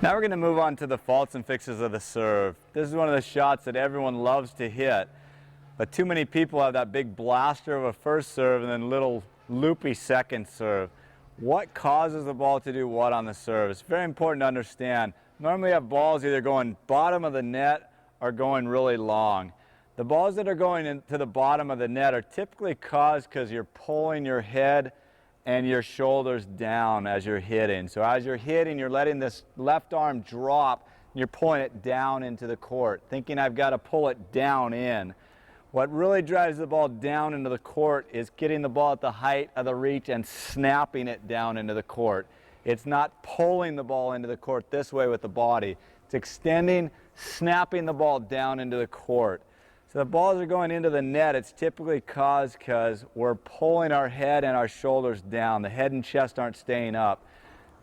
Now we're going to move on to the faults and fixes of the serve. This is one of the shots that everyone loves to hit, but too many people have that big blaster of a first serve and then little loopy second serve. What causes the ball to do what on the serve? It's very important to understand. Normally you have balls either going bottom of the net or going really long. The balls that are going into the bottom of the net are typically caused because you're pulling your head and your shoulders down as you're hitting. So as you're hitting, you're letting this left arm drop, and you're pulling it down into the court, thinking I've got to pull it down in. What really drives the ball down into the court is getting the ball at the height of the reach and snapping it down into the court. It's not pulling the ball into the court this way with the body. It's extending, snapping the ball down into the court. So the balls are going into the net. It's typically caused because we're pulling our head and our shoulders down. The head and chest aren't staying up.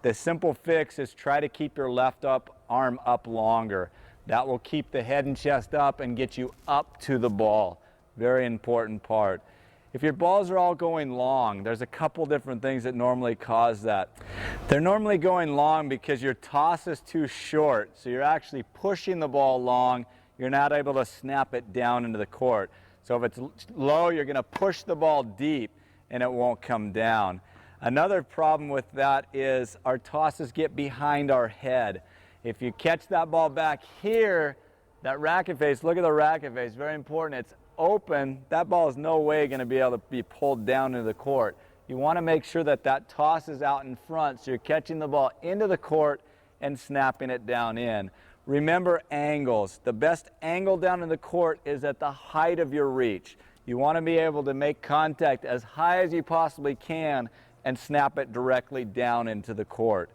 The simple fix is try to keep your left arm up longer. That will keep the head and chest up and get you up to the ball. Very important part. If your balls are all going long, there's a couple different things that normally cause that. They're normally going long because your toss is too short. So you're actually pushing the ball long. You're not able to snap it down into the court. So if it's low, you're going to push the ball deep and it won't come down. Another problem with that is our tosses get behind our head. If you catch that ball back here, that racket face, look at the racket face, very important. It's open. That ball is no way going to be able to be pulled down into the court. You want to make sure that that toss is out in front so you're catching the ball into the court and snapping it down in. Remember angles. The best angle down in the court is at the height of your reach. You want to be able to make contact as high as you possibly can and snap it directly down into the court.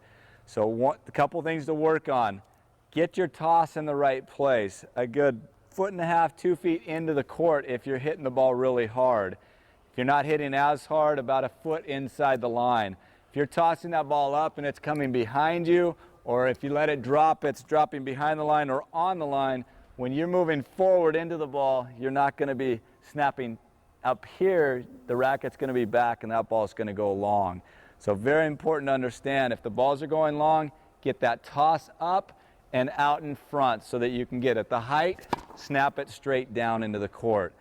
So a couple things to work on. Get your toss in the right place. A good 1.5 feet, 2 feet into the court if you're hitting the ball really hard. If you're not hitting as hard, about 1 foot inside the line. If you're tossing that ball up and it's coming behind you, or if you let it drop, it's dropping behind the line or on the line, when you're moving forward into the ball, you're not going to be snapping up here. The racket's going to be back and that ball's going to go long. So very important to understand, if the balls are going long, get that toss up and out in front so that you can get at the height, snap it straight down into the court.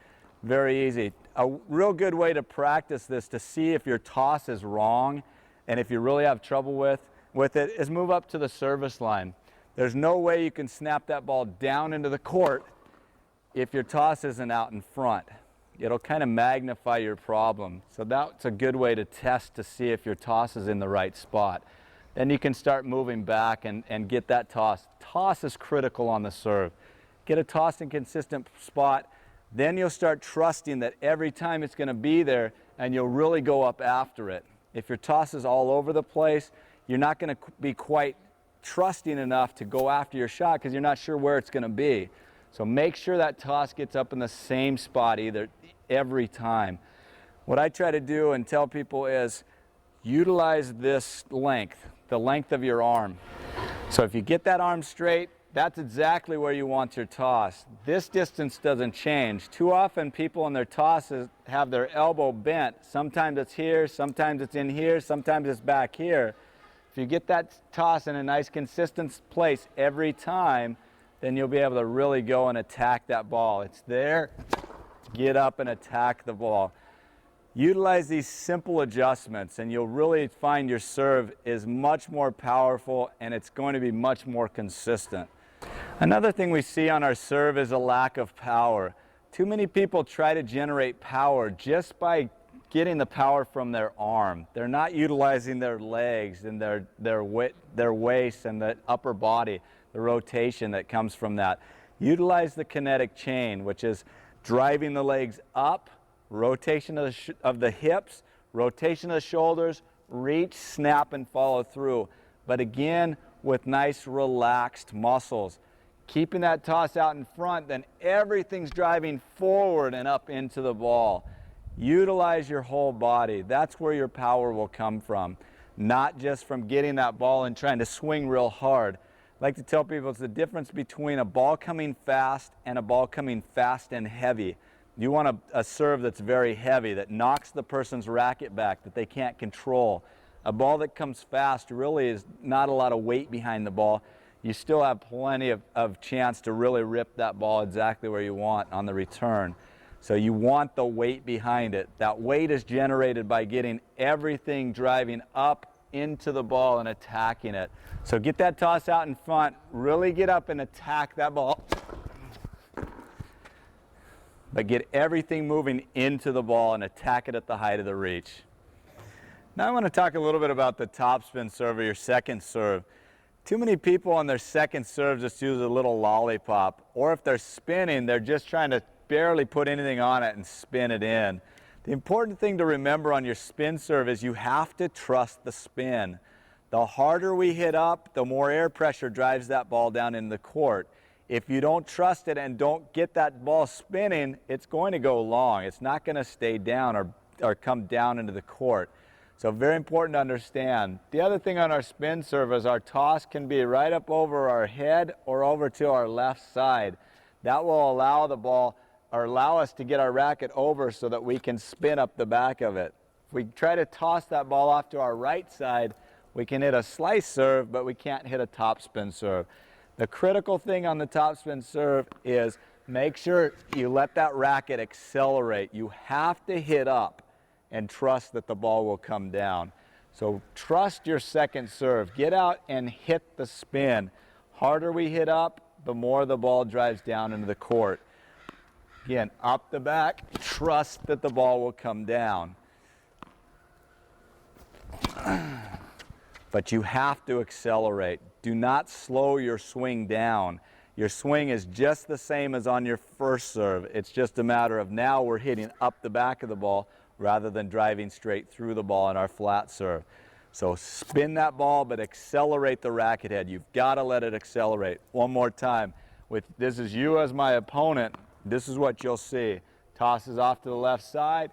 Very easy. A real good way to practice this to see if your toss is wrong and if you really have trouble with it is move up to the service line. There's no way you can snap that ball down into the court if your toss isn't out in front. It'll kind of magnify your problem. So that's a good way to test to see if your toss is in the right spot. Then you can start moving back and get that toss. Toss is critical on the serve. Get a toss in consistent spot, then you'll start trusting that every time it's going to be there and you'll really go up after it. If your toss is all over the place, you're not going to be quite trusting enough to go after your shot because you're not sure where it's going to be. So make sure that toss gets up in the same spot every time. What I try to do and tell people is utilize this length, the length of your arm. So if you get that arm straight, that's exactly where you want your toss. This distance doesn't change. Too often people in their tosses have their elbow bent. Sometimes it's here, sometimes it's in here, sometimes it's back here. If you get that toss in a nice consistent place every time, then you'll be able to really go and attack that ball. It's there, get up and attack the ball. Utilize these simple adjustments and you'll really find your serve is much more powerful and it's going to be much more consistent. Another thing we see on our serve is a lack of power. Too many people try to generate power just by getting the power from their arm. They're not utilizing their legs and their waist and the upper body, the rotation that comes from that. Utilize the kinetic chain, which is driving the legs up, rotation of the hips, rotation of the shoulders, reach, snap, and follow through. But again, with nice relaxed muscles. Keeping that toss out in front, then everything's driving forward and up into the ball. Utilize your whole body. That's where your power will come from, not just from getting that ball and trying to swing real hard. I like to tell people it's the difference between a ball coming fast and a ball coming fast and heavy. You want a serve that's very heavy, that knocks the person's racket back, that they can't control. A ball that comes fast really is not a lot of weight behind the ball. you still have plenty of chance to really rip that ball exactly where you want on the return. So you want the weight behind it. That weight is generated by getting everything driving up into the ball and attacking it. So get that toss out in front, really get up and attack that ball. But get everything moving into the ball and attack it at the height of the reach. Now I want to talk a little bit about the topspin serve or your second serve. Too many people on their second serve just use a little lollipop, or if they're spinning, they're just trying to barely put anything on it and spin it in. The important thing to remember on your spin serve is you have to trust the spin. The harder we hit up, the more air pressure drives that ball down in the court. If you don't trust it and don't get that ball spinning, it's going to go long. It's not going to stay down or come down into the court. So very important to understand. The other thing on our spin serve is our toss can be right up over our head or over to our left side. That will allow the ball or allow us to get our racket over so that we can spin up the back of it. If we try to toss that ball off to our right side, we can hit a slice serve, but we can't hit a topspin serve. The critical thing on the topspin serve is make sure you let that racket accelerate. You have to hit up and trust that the ball will come down. So trust your second serve. Get out and hit the spin. Harder we hit up, the more the ball drives down into the court. Again, up the back, trust that the ball will come down. But you have to accelerate. Do not slow your swing down. Your swing is just the same as on your first serve. It's just a matter of now we're hitting up the back of the ball rather than driving straight through the ball in our flat serve. So spin that ball, but accelerate the racket head. You've got to let it accelerate. One more time. This is you as my opponent. This is what you'll see. Tosses off to the left side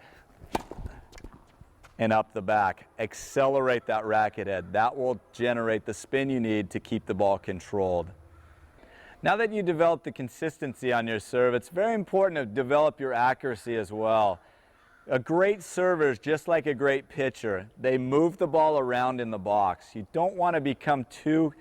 and up the back. Accelerate that racket head. That will generate the spin you need to keep the ball controlled. Now that you develop the consistency on your serve, it's very important to develop your accuracy as well. A great server is just like a great pitcher. They move the ball around in the box. You don't want to become too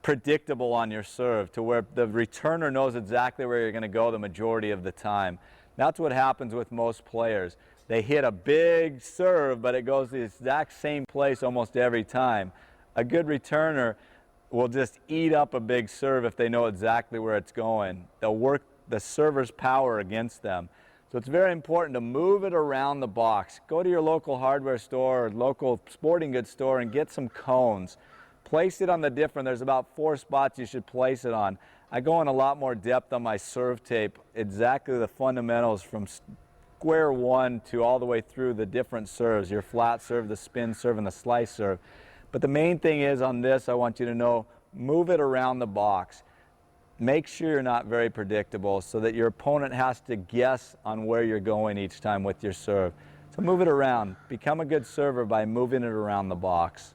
predictable on your serve to where the returner knows exactly where you're going to go the majority of the time. That's what happens with most players. They hit a big serve, but it goes the exact same place almost every time. A good returner will just eat up a big serve if they know exactly where it's going. They'll work the server's power against them. So it's very important to move it around the box. Go to your local hardware store or local sporting goods store and get some cones. Place it on the different, there's about 4 spots you should place it on. I go in a lot more depth on my serve tape, exactly the fundamentals from square one to all the way through the different serves, your flat serve, the spin serve, and the slice serve. But the main thing is on this, I want you to know, move it around the box. Make sure you're not very predictable so that your opponent has to guess on where you're going each time with your serve. So move it around. Become a good server by moving it around the box.